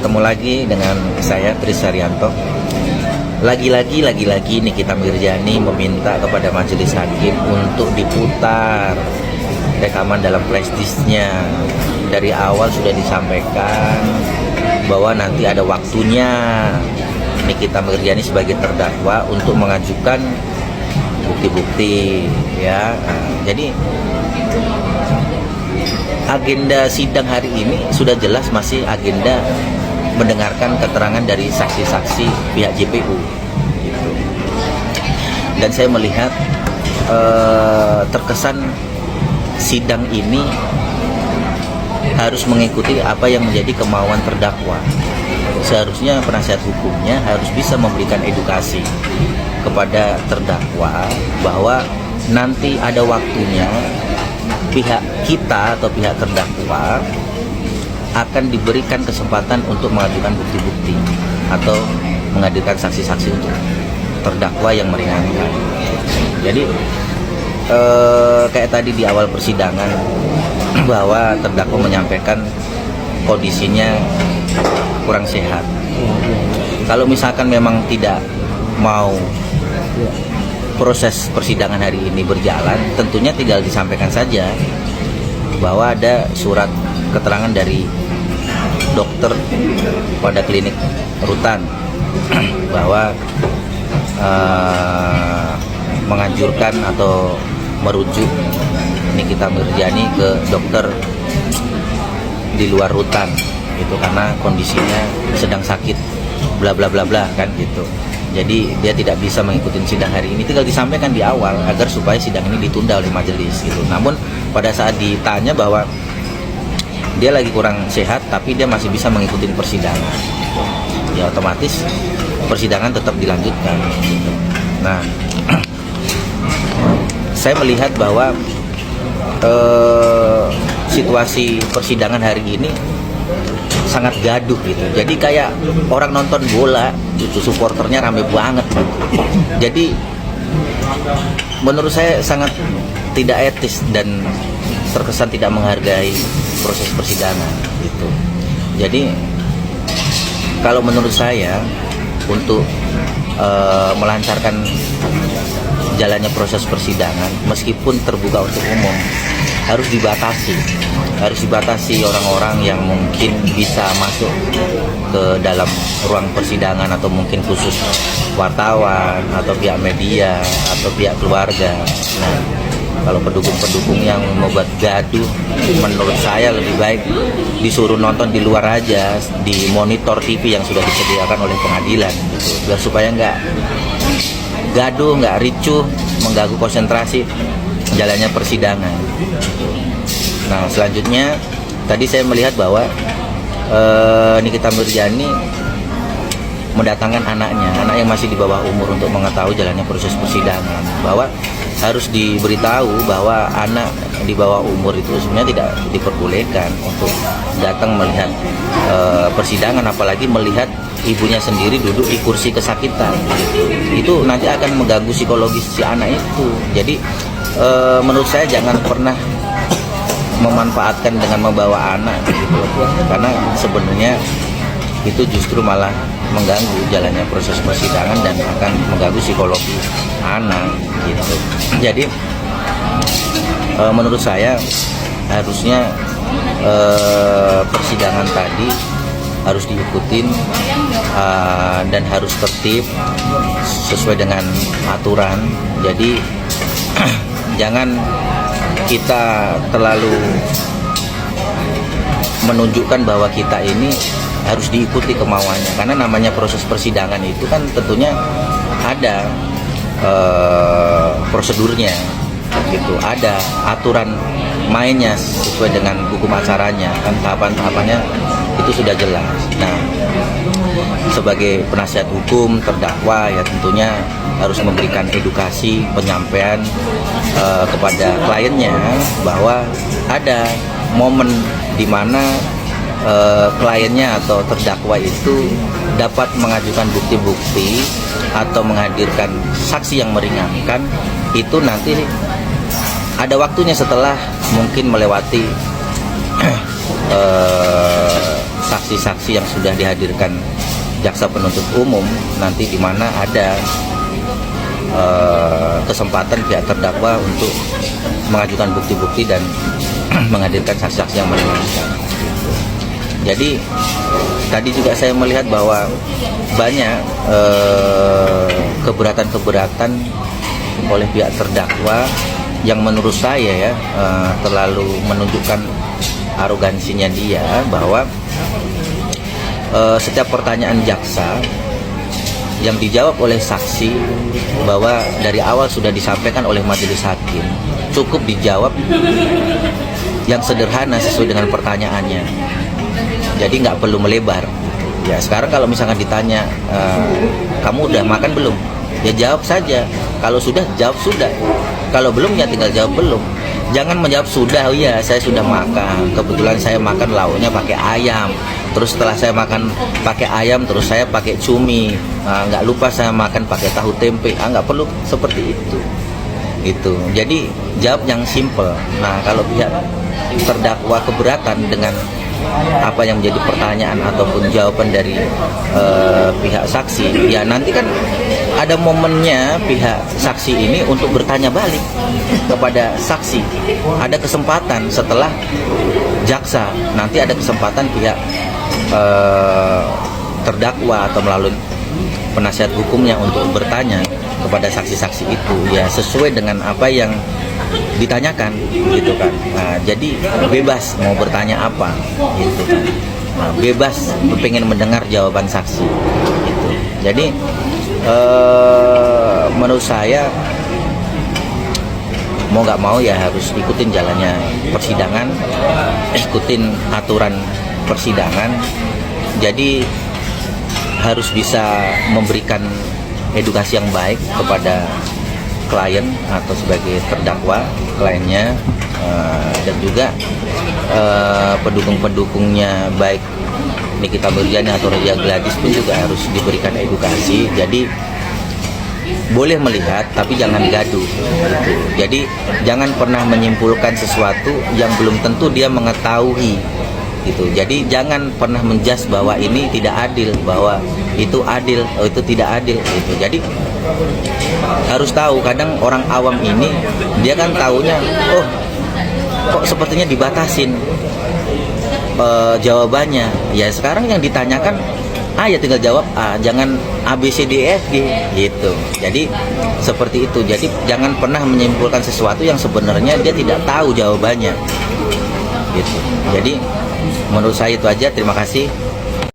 Ketemu lagi dengan saya Tris Haryanto. Lagi-lagi Nikita Mirzani meminta kepada majelis hakim untuk diputar rekaman dalam flash disknya. Dari awal sudah disampaikan bahwa nanti ada waktunya Nikita Mirzani sebagai terdakwa untuk mengajukan bukti-bukti, ya. Jadi agenda sidang hari ini sudah jelas masih agenda mendengarkan keterangan dari saksi-saksi pihak JPU gitu. Dan saya melihat terkesan sidang ini harus mengikuti apa yang menjadi kemauan terdakwa. Seharusnya penasihat hukumnya harus bisa memberikan edukasi kepada terdakwa bahwa nanti ada waktunya pihak kita atau pihak terdakwa akan diberikan kesempatan untuk mengajukan bukti-bukti atau menghadirkan saksi-saksi untuk terdakwa yang meringankan. Jadi kayak tadi di awal persidangan bahwa terdakwa menyampaikan kondisinya kurang sehat. Kalau misalkan memang tidak mau proses persidangan hari ini berjalan, tentunya tinggal disampaikan saja bahwa ada surat keterangan dari dokter pada klinik Rutan bahwa menganjurkan atau merujuk Nikita Mirzani ke dokter di luar Rutan itu karena kondisinya sedang sakit bla bla bla bla kan gitu. Jadi dia tidak bisa mengikuti sidang hari ini, tinggal disampaikan di awal agar supaya sidang ini ditunda oleh majelis gitu. Namun pada saat ditanya bahwa dia lagi kurang sehat tapi dia masih bisa mengikuti persidangan, ya otomatis persidangan tetap dilanjutkan gitu. Nah, saya melihat bahwa situasi persidangan hari ini sangat gaduh gitu. Jadi kayak orang nonton bola gitu, supporternya rame banget gitu. Jadi menurut saya sangat tidak etis dan terkesan tidak menghargai proses persidangan gitu. Jadi kalau menurut saya untuk melancarkan jalannya proses persidangan meskipun terbuka untuk umum harus dibatasi orang-orang yang mungkin bisa masuk ke dalam ruang persidangan atau mungkin khusus wartawan atau pihak media atau pihak keluarga. Nah, kalau pendukung-pendukung yang membuat gaduh, menurut saya lebih baik disuruh nonton di luar aja, di monitor TV yang sudah disediakan oleh pengadilan gitu, biar supaya nggak gaduh, nggak ricuh, mengganggu konsentrasi jalannya persidangan. Nah, selanjutnya tadi saya melihat bahwa Nikita Mirzani mendatangkan anak yang masih di bawah umur untuk mengetahui jalannya proses persidangan, bahwa harus diberitahu bahwa anak di bawah umur itu sebenarnya tidak diperbolehkan untuk datang melihat persidangan, apalagi melihat ibunya sendiri duduk di kursi kesakitan gitu. Itu nanti akan mengganggu psikologis si anak itu. Jadi menurut saya jangan pernah memanfaatkan dengan membawa anak gitu, karena sebenarnya itu justru malah mengganggu jalannya proses persidangan dan akan mengganggu psikologi anak gitu. Jadi menurut saya harusnya persidangan tadi harus diikutin dan harus tertib sesuai dengan aturan. Jadi jangan kita terlalu menunjukkan bahwa kita ini harus diikuti kemauannya, karena namanya proses persidangan itu kan tentunya ada prosedurnya gitu, ada aturan mainnya sesuai dengan hukum acaranya kan, tahapan-tahapannya itu sudah jelas. Nah, sebagai penasihat hukum terdakwa ya tentunya harus memberikan edukasi penyampaian kepada kliennya bahwa ada momen di mana kliennya atau terdakwa itu dapat mengajukan bukti-bukti atau menghadirkan saksi yang meringankan, itu nanti ada waktunya setelah mungkin melewati saksi-saksi yang sudah dihadirkan jaksa penuntut umum, nanti di mana ada kesempatan pihak terdakwa untuk mengajukan bukti-bukti dan menghadirkan saksi-saksi yang meringankan. Jadi tadi juga saya melihat bahwa banyak keberatan-keberatan oleh pihak terdakwa yang menurut saya terlalu menunjukkan arogansinya dia, bahwa setiap pertanyaan jaksa yang dijawab oleh saksi, bahwa dari awal sudah disampaikan oleh majelis hakim, cukup dijawab yang sederhana sesuai dengan pertanyaannya. Jadi nggak perlu melebar. Ya sekarang kalau misalkan ditanya, kamu udah makan belum? Ya jawab saja. Kalau sudah, jawab sudah. Kalau belum, ya tinggal jawab belum. Jangan menjawab sudah, oh iya saya sudah makan. Kebetulan saya makan lauknya pakai ayam. Terus setelah saya makan pakai ayam, terus saya pakai cumi. Nggak lupa saya makan pakai tahu tempe. Nggak perlu seperti itu. Itu. Jadi jawab yang simple. Nah kalau pihak terdakwa keberatan dengan apa yang menjadi pertanyaan ataupun jawaban dari pihak saksi, ya nanti kan ada momennya pihak saksi ini untuk bertanya balik kepada saksi. Ada kesempatan setelah jaksa, nanti ada kesempatan pihak terdakwa atau melalui penasihat hukumnya untuk bertanya kepada saksi-saksi itu, ya sesuai dengan apa yang ditanyakan, gitu kan. Nah, jadi bebas mau bertanya apa, gitu kan. Nah, bebas pengen mendengar jawaban saksi, gitu. Jadi menurut saya mau nggak mau ya harus ikutin jalannya persidangan, ikutin aturan persidangan. Jadi harus bisa memberikan edukasi yang baik kepada klien atau sebagai terdakwa kliennya, dan juga pendukung-pendukungnya, baik Nikita Mirzani atau Raja Gladys pun juga harus diberikan edukasi. Jadi boleh melihat tapi jangan gaduh, gitu. Jadi jangan pernah menyimpulkan sesuatu yang belum tentu dia mengetahui, gitu. Jadi jangan pernah menjudge bahwa ini tidak adil, bahwa itu adil, itu tidak adil, gitu. Jadi harus tahu, kadang orang awam ini dia kan taunya, oh kok sepertinya dibatasin jawabannya. Ya sekarang yang ditanyakan A, ya tinggal jawab A, jangan A B C D E F G, gitu. Jadi seperti itu. Jadi jangan pernah menyimpulkan sesuatu yang sebenarnya dia tidak tahu jawabannya, gitu. Jadi menurut saya itu aja. Terima kasih.